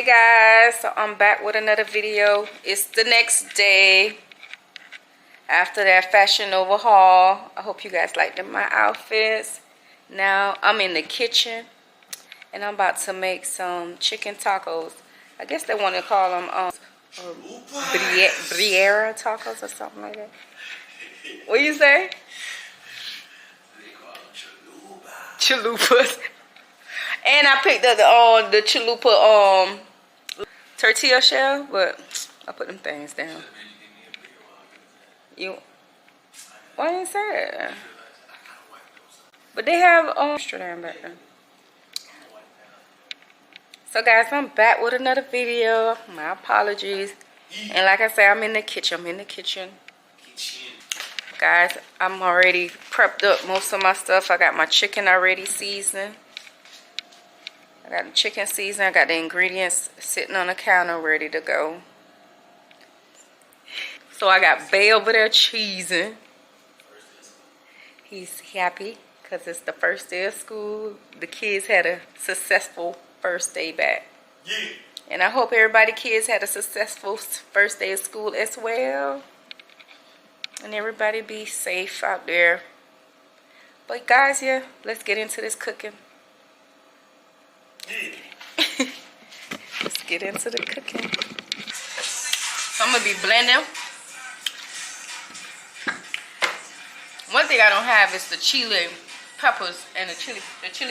Hey guys, so I'm back with another video. It's the next day after that fashion overhaul. I hope you guys liked my outfits. Now I'm in the kitchen and I'm about to make some chicken tacos. I guess they want to call them Birria Tacos or something like that. What you say? They call them Chalupas. And I picked up the chalupa tortilla shell, but I put them things down. You, why didn't you say that? But they have extra down back there. So guys, I'm back with another video. My apologies. And like I said, I'm in the kitchen. Guys, I'm already prepped up most of my stuff. I got my chicken already seasoned. I got the chicken seasoned. I got the ingredients sitting on the counter ready to go. So I got Bay over there cheesing. He's happy because it's the first day of school. The kids had a successful first day back. Yeah. And I hope everybody kids had a successful first day of school as well. And everybody be safe out there. But guys, yeah, let's get into this cooking. Yeah. Let's get into the cooking. So I'm gonna be blending. One thing I don't have is the chili peppers and the chili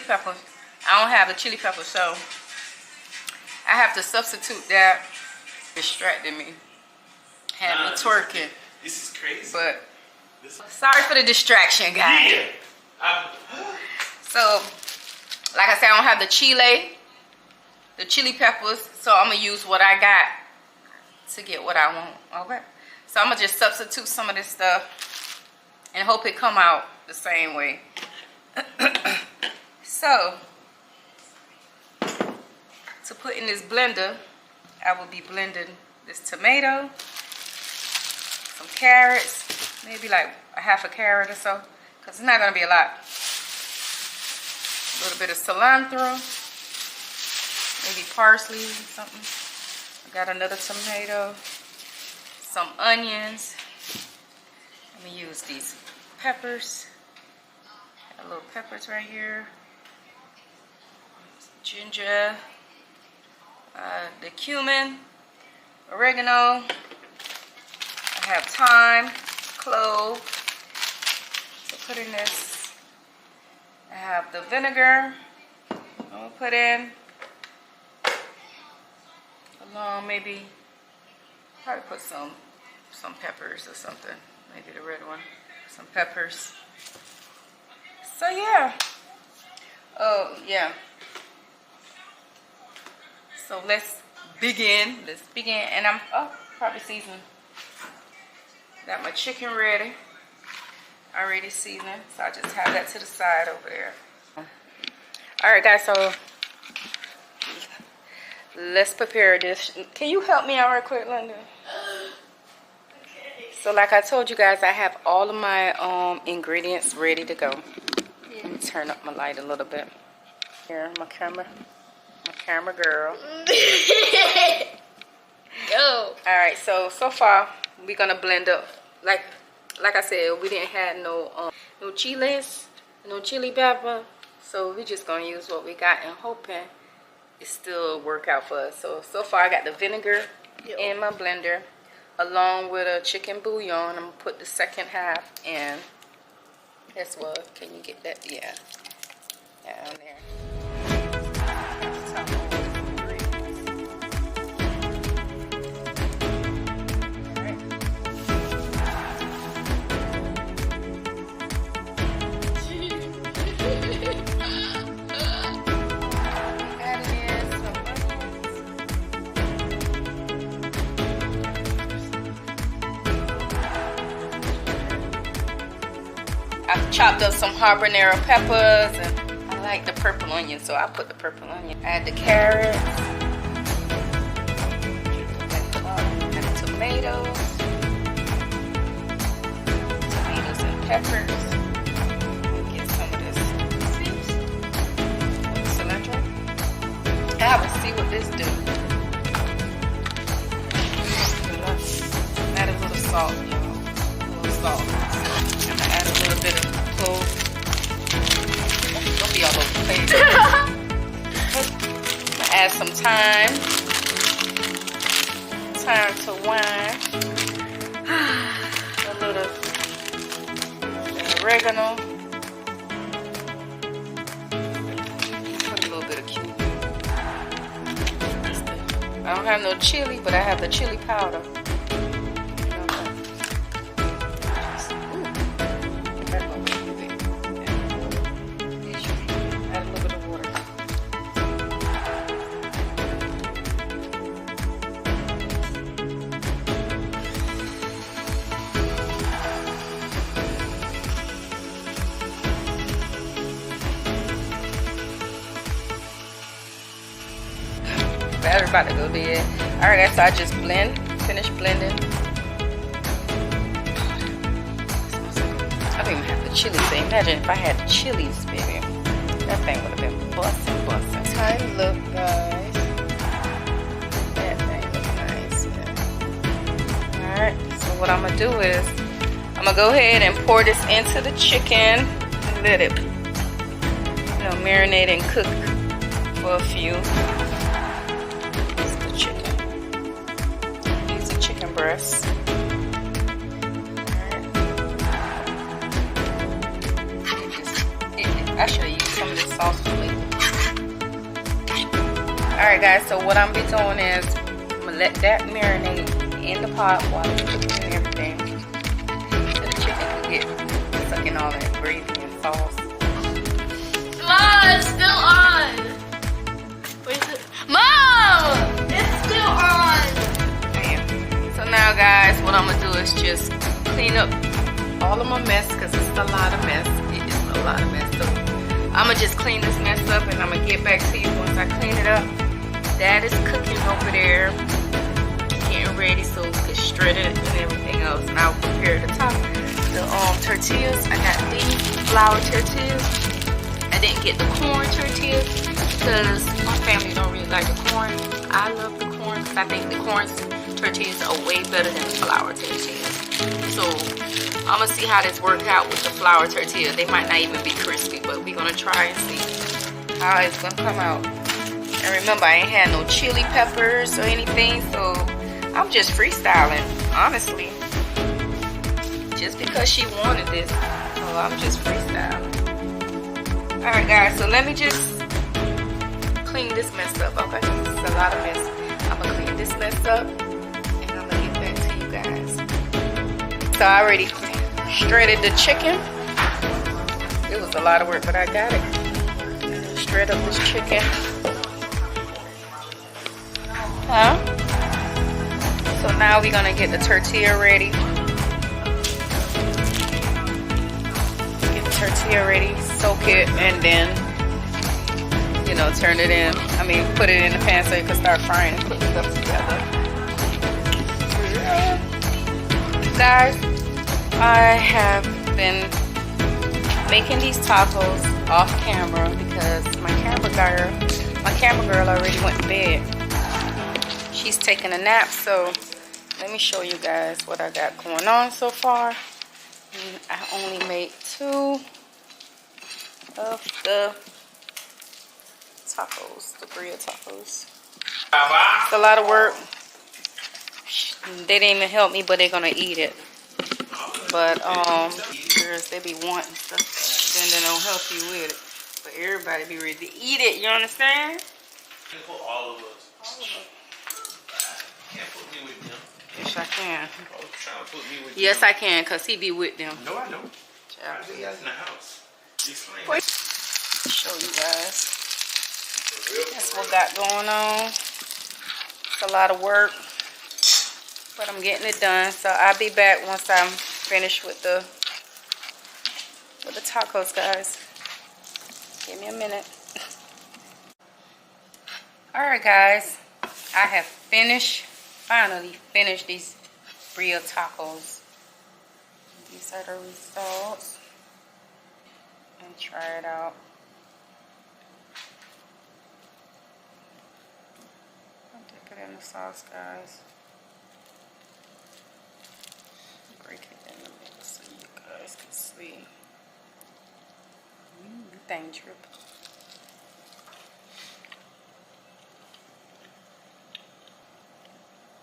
peppers. I don't have the chili peppers, so I have to substitute that. Distracting me, had me twerking. This is crazy. But sorry for the distraction, guys. Yeah. So, like I said, I don't have the chili peppers, so I'm gonna use what I got to get what I want. Okay. So I'm gonna just substitute some of this stuff and hope it come out the same way. So, to put in this blender, I will be blending this tomato, some carrots, maybe like a half a carrot or so, because it's not going to be a lot. A little bit of cilantro, maybe parsley or something. I got another tomato, some onions. Let me use these peppers. Got little peppers right here. Ginger. The cumin, oregano. I have thyme, clove. So put in this. I have the vinegar. I'm gonna put in along maybe probably put some peppers or something. Maybe the red one. Some peppers. So yeah. Oh yeah. So let's begin. And I'm probably seasoning. Got my chicken ready. Already seasoned. So I just have that to the side over there. Alright guys, so let's prepare this. Can you help me out right quick, Linda? Okay. So like I told you guys, I have all of my ingredients ready to go. Yeah. Let me turn up my light a little bit. Here, my camera girl. Go. Alright, so far we're gonna blend up like I said, we didn't have no chiles, no chili pepper, so we just gonna use what we got and hoping it still work out for us. So far I got the vinegar in my blender along with a chicken bouillon. I'm gonna put the second half in as well. Can you get that? Yeah, down there. I've chopped up some habanero peppers, and I like the purple onion, so I put the purple onion. Add the carrots, and the tomatoes and peppers. Get some of this cilantro. I will see what this do. salt, you know, a little salt. So I'm gonna add a little bit of clove. Don't be all over the place. I'm gonna add some thyme to wine, a little oregano, put a little bit of cumin. I don't have no chili, but I have the chili powder. Battery about to go dead. Alright guys, so I just finish blending. I don't even have the chili thing. Imagine if I had the chilies, baby. That thing would have been busting. How it look, guys. That thing look nice. Yeah. Alright, so what I'm gonna do is I'm gonna go ahead and pour this into the chicken and let it, you know, marinate and cook for a few. Breast. I should have used some of this sauce for later. Alright guys, so what I'm gonna be doing is I'm gonna let that marinate in the pot while it's cooking and everything. So the chicken can get sucking all that gravy and sauce. Mom, it's still on. Wait, Mom! It's still on. So now guys, what I'm gonna do is just clean up all of my mess because it's a lot of mess. It is a lot of mess. So I'm gonna just clean this mess up and I'm gonna get back to you once I clean it up. Dad is cooking over there, getting ready so it gets shredded and everything else. And I'll prepare the tortillas. I got these flour tortillas. I didn't get the corn tortillas because my family don't really like the corn. I love the corn because I think the corn tortillas are way better than the flour tortillas. So I'm gonna see how this works out with the flour tortilla. They might not even be crispy, but we're gonna try and see how it's gonna come out. And remember, I ain't had no chili peppers or anything, so I'm just freestyling, honestly. Just because she wanted this, so I'm just freestyling. Alright guys, so let me just clean this mess up, okay? It's a lot of mess. I'm gonna clean this mess up. So I already shredded the chicken. It was a lot of work, but I got it. Shred up this chicken. So now we're gonna get the tortilla ready. Get the tortilla ready, soak it, and then, you know, turn it in. I mean, put it in the pan so you can start frying and put stuff together. Guys, I have been making these tacos off camera because my camera girl already went to bed. She's taking a nap, so let me show you guys what I got going on so far. I only made 2 of the tacos, the Birria Tacos. It's a lot of work. They didn't even help me, but they're gonna eat it. But girls, they be wanting stuff, then they don't help you with it. But everybody be ready to eat it. You understand? You can put all of us. All of us. You can't put me with them. Yes, I can. Oh, trying to put me with Yes, them. I can, cause he be with them. No, I don't. Child, I think that's in the house. Explain. Show you guys. That's what got going on. It's a lot of work, but I'm getting it done. So I'll be back once I'm finished with the tacos, guys. Give me a minute. Alright guys, I have finally finished these Birria Tacos. These are the results. And try it out. I'll dip it in the sauce, guys. thing drip.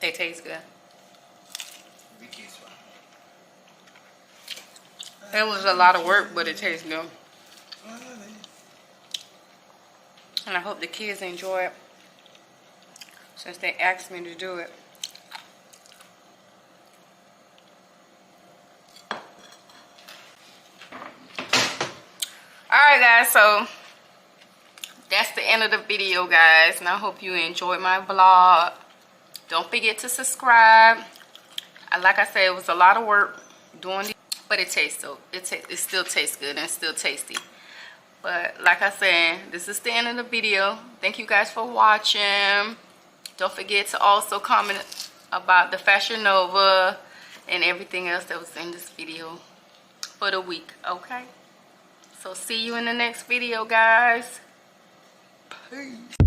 They taste good. It was a lot of work, but it tastes good. And I hope the kids enjoy it, since they asked me to do it. Alright guys, so that's the end of the video, guys. And I hope you enjoyed my vlog. Don't forget to subscribe. Like I said, it was a lot of work doing these, but it tastes so it still tastes good and still tasty. But like I said, this is the end of the video. Thank you guys for watching. Don't forget to also comment about the Fashion Nova and everything else that was in this video for the week, okay? So see you in the next video, guys. Peace.